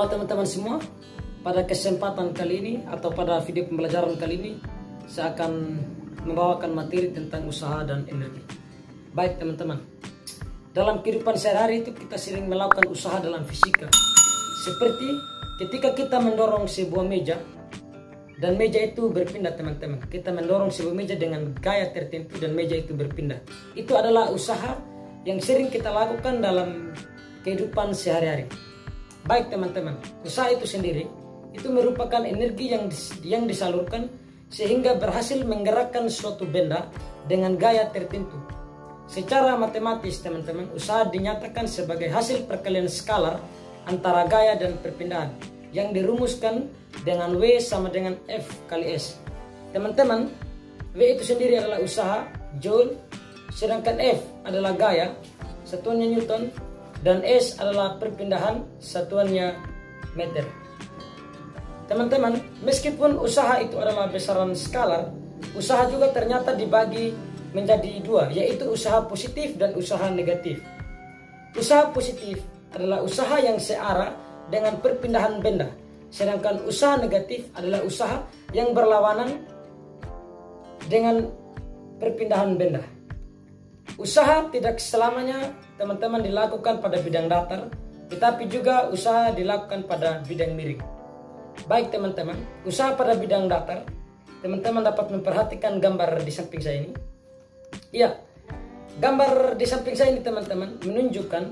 Halo teman-teman semua, pada kesempatan kali ini atau pada video pembelajaran kali ini saya akan membawakan materi tentang usaha dan energi. Baik teman-teman, dalam kehidupan sehari-hari itu kita sering melakukan usaha dalam fisika. Seperti ketika kita mendorong sebuah meja dan meja itu berpindah teman-teman. Kita mendorong sebuah meja dengan gaya tertentu dan meja itu berpindah. Itu adalah usaha yang sering kita lakukan dalam kehidupan sehari-hari. Baik teman-teman, usaha itu sendiri itu merupakan energi yang disalurkan sehingga berhasil menggerakkan suatu benda dengan gaya tertentu. Secara matematis teman-teman, usaha dinyatakan sebagai hasil perkalian skalar antara gaya dan perpindahan yang dirumuskan dengan W sama dengan F kali S. Teman-teman, W itu sendiri adalah usaha Joule, sedangkan F adalah gaya, satuannya Newton, dan S adalah perpindahan, satuannya meter. Teman-teman, meskipun usaha itu adalah besaran skalar, usaha juga ternyata dibagi menjadi dua, yaitu usaha positif dan usaha negatif. Usaha positif adalah usaha yang searah dengan perpindahan benda, sedangkan usaha negatif adalah usaha yang berlawanan dengan perpindahan benda. Usaha tidak selamanya teman-teman dilakukan pada bidang datar, tetapi juga usaha dilakukan pada bidang miring. Baik teman-teman, usaha pada bidang datar, teman-teman dapat memperhatikan gambar di samping saya ini. Ya, gambar di samping saya ini teman-teman menunjukkan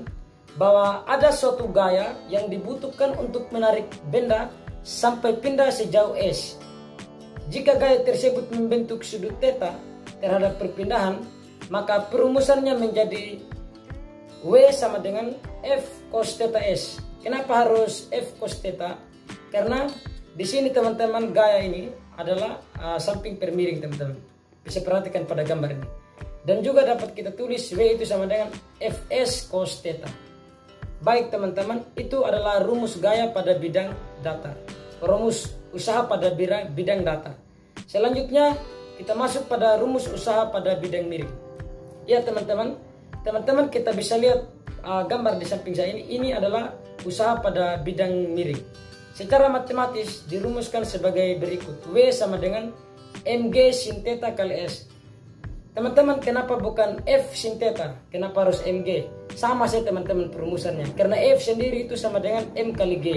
bahwa ada suatu gaya yang dibutuhkan untuk menarik benda sampai pindah sejauh S. Jika gaya tersebut membentuk sudut theta terhadap perpindahan, maka perumusannya menjadi W sama dengan F cos theta S. Kenapa harus F cos theta? Karena di sini teman-teman gaya ini adalah samping per miring teman-teman. Bisa perhatikan pada gambar ini. Dan juga dapat kita tulis W itu sama dengan Fs cos theta. Baik teman-teman, itu adalah rumus gaya pada bidang datar. Rumus usaha pada bidang datar. Selanjutnya kita masuk pada rumus usaha pada bidang miring. Ya teman-teman kita bisa lihat gambar di samping saya ini. Ini adalah usaha pada bidang miring. Secara matematis dirumuskan sebagai berikut. W sama dengan mg sin theta kali S. Teman-teman, kenapa bukan F sin theta? Kenapa harus mg? Sama saja teman-teman perumusannya. Karena F sendiri itu sama dengan m kali g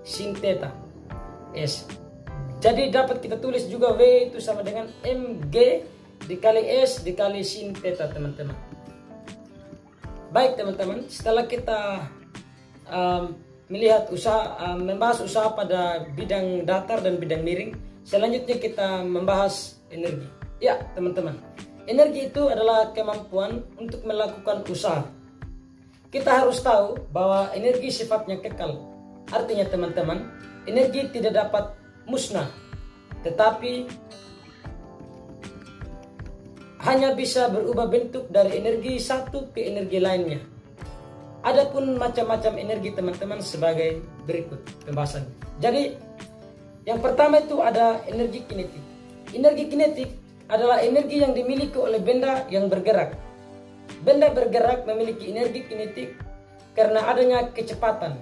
sin theta S. Jadi dapat kita tulis juga W itu sama dengan mg dikali S dikali sin theta teman-teman. Baik teman-teman, setelah kita melihat membahas usaha pada bidang datar dan bidang miring, selanjutnya kita membahas energi. Ya teman-teman, energi itu adalah kemampuan untuk melakukan usaha. Kita harus tahu bahwa energi sifatnya kekal. Artinya teman-teman, energi tidak dapat musnah, tetapi hanya bisa berubah bentuk dari energi satu ke energi lainnya. Adapun macam-macam energi teman-teman sebagai berikut pembahasannya. Jadi yang pertama itu ada energi kinetik. Energi kinetik adalah energi yang dimiliki oleh benda yang bergerak. Benda bergerak memiliki energi kinetik karena adanya kecepatan.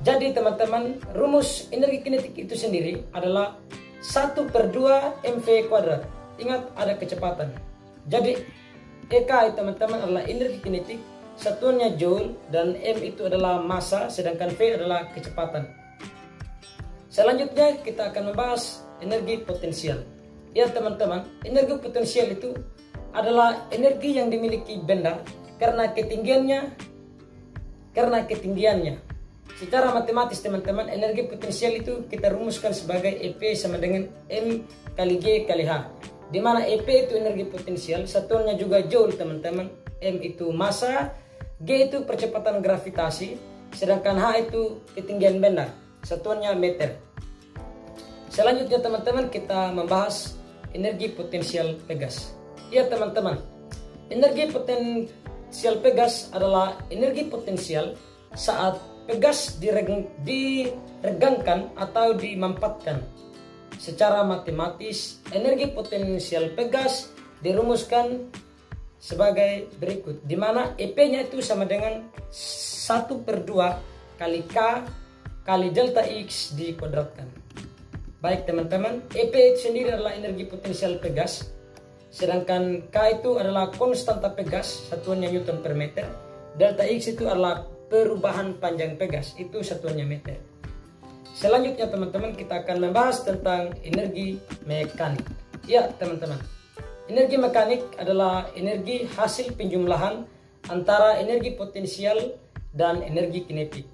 Jadi teman-teman, rumus energi kinetik itu sendiri adalah 1/2 mv kuadrat. Ingat, ada kecepatan. Jadi EK teman-teman adalah energi kinetik, satuannya Joule, dan M itu adalah massa, sedangkan V adalah kecepatan. Selanjutnya kita akan membahas energi potensial. Ya teman-teman, energi potensial itu adalah energi yang dimiliki benda karena ketinggiannya. Secara matematis teman-teman, energi potensial itu kita rumuskan sebagai EP sama dengan M kali G kali H. Di mana EP itu energi potensial, satuannya juga Joule teman-teman, M itu massa, G itu percepatan gravitasi, sedangkan H itu ketinggian benda, satuannya meter. Selanjutnya teman-teman kita membahas energi potensial pegas. Ya teman-teman, energi potensial pegas adalah energi potensial saat pegas diregangkan atau dimampatkan. Secara matematis, energi potensial pegas dirumuskan sebagai berikut, di mana EP-nya itu sama dengan 1/2 kali K kali delta X dikuadratkan. Baik teman-teman, EP itu sendiri adalah energi potensial pegas, sedangkan K itu adalah konstanta pegas, satuannya Newton per meter. Delta X itu adalah perubahan panjang pegas, itu satuannya meter. Selanjutnya teman-teman, kita akan membahas tentang energi mekanik. Ya teman-teman, energi mekanik adalah energi hasil penjumlahan antara energi potensial dan energi kinetik.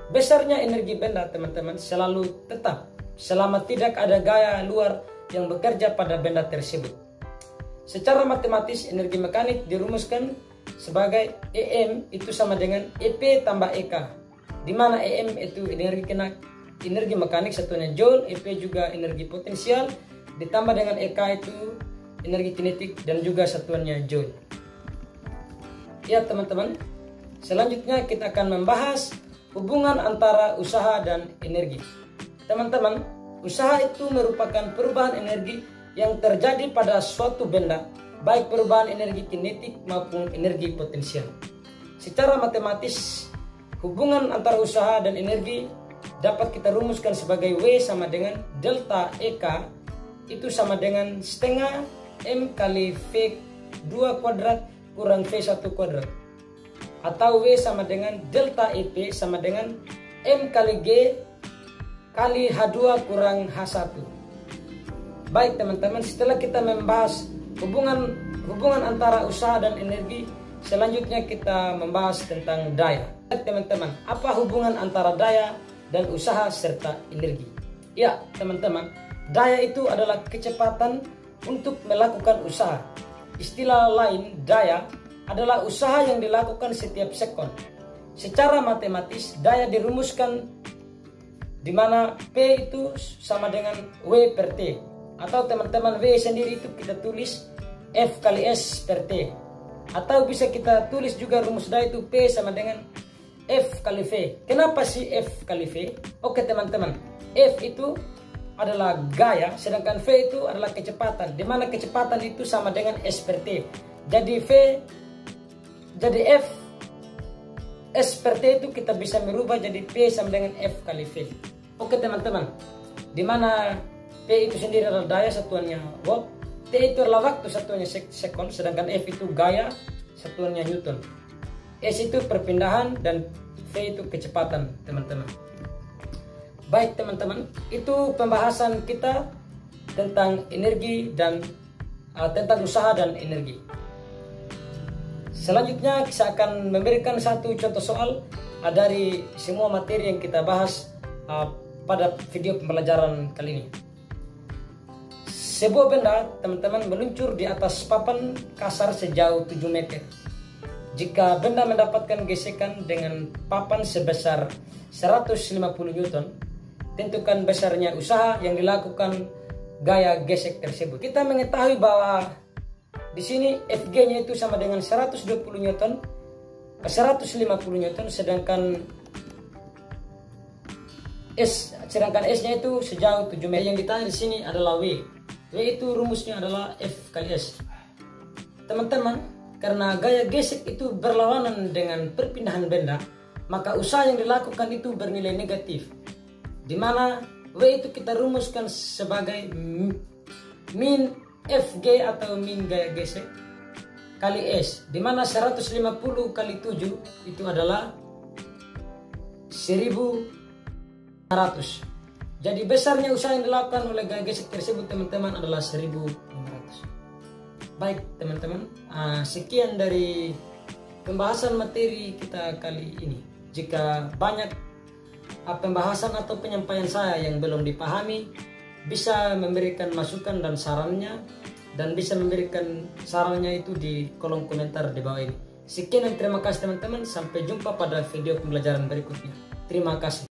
Besarnya energi benda teman-teman selalu tetap selama tidak ada gaya luar yang bekerja pada benda tersebut. Secara matematis energi mekanik dirumuskan sebagai EM itu sama dengan EP tambah EK, di mana EM itu energi mekanik satuannya Joule, EP juga energi potensial, ditambah dengan EK itu energi kinetik dan juga satuannya Joule. Ya teman-teman, selanjutnya kita akan membahas hubungan antara usaha dan energi. Teman-teman, usaha itu merupakan perubahan energi yang terjadi pada suatu benda, baik perubahan energi kinetik maupun energi potensial. Secara matematis, hubungan antara usaha dan energi dapat kita rumuskan sebagai W sama dengan delta EK itu sama dengan setengah M kali V2 kuadrat kurang V1 kuadrat, atau W sama dengan delta EP sama dengan M kali G kali H2 kurang H1. Baik teman-teman, setelah kita membahas hubungan antara usaha dan energi, selanjutnya kita membahas tentang daya. Teman-teman, apa hubungan antara daya dan usaha serta energi? Ya teman-teman, daya itu adalah kecepatan untuk melakukan usaha. Istilah lain, daya adalah usaha yang dilakukan setiap sekon. Secara matematis, daya dirumuskan di mana P itu sama dengan W per T, atau teman-teman W sendiri itu kita tulis F kali S per T, atau bisa kita tulis juga rumus daya itu P sama dengan F kali V. Kenapa sih F kali V? Oke teman-teman, F itu adalah gaya, sedangkan V itu adalah kecepatan, di mana kecepatan itu sama dengan S per T. Jadi F S per T itu kita bisa merubah jadi P sama dengan F kali V. Oke teman-teman, di mana P itu sendiri adalah daya, satuannya watt, T itu adalah waktu, satuannya sekon, sedangkan F itu gaya, satuannya Newton, S itu perpindahan, dan V itu kecepatan teman-teman. Baik teman-teman, itu pembahasan kita tentang energi dan tentang usaha dan energi. Selanjutnya saya akan memberikan satu contoh soal dari semua materi yang kita bahas pada video pembelajaran kali ini. Sebuah benda teman-teman meluncur di atas papan kasar sejauh 7 meter. Jika benda mendapatkan gesekan dengan papan sebesar 150 Newton, tentukan besarnya usaha yang dilakukan gaya gesek tersebut. Kita mengetahui bahwa di sini Fg-nya itu sama dengan 120 Newton, 150 Newton, sedangkan S-nya itu sejauh 7 meter. Yang ditanya di sini adalah W. W itu rumusnya adalah F kali S. Teman-teman, karena gaya gesek itu berlawanan dengan perpindahan benda, maka usaha yang dilakukan itu bernilai negatif, di mana W itu kita rumuskan sebagai min Fg atau min gaya gesek kali S, di mana 150 kali 7 itu adalah 1500. Jadi besarnya usaha yang dilakukan oleh gaya gesek tersebut teman-teman adalah 1500. Baik teman-teman, sekian dari pembahasan materi kita kali ini. Jika banyak pembahasan atau penyampaian saya yang belum dipahami, bisa memberikan masukan dan sarannya, dan bisa memberikan sarannya itu di kolom komentar di bawah ini. Sekian dan terima kasih teman-teman, sampai jumpa pada video pembelajaran berikutnya. Terima kasih.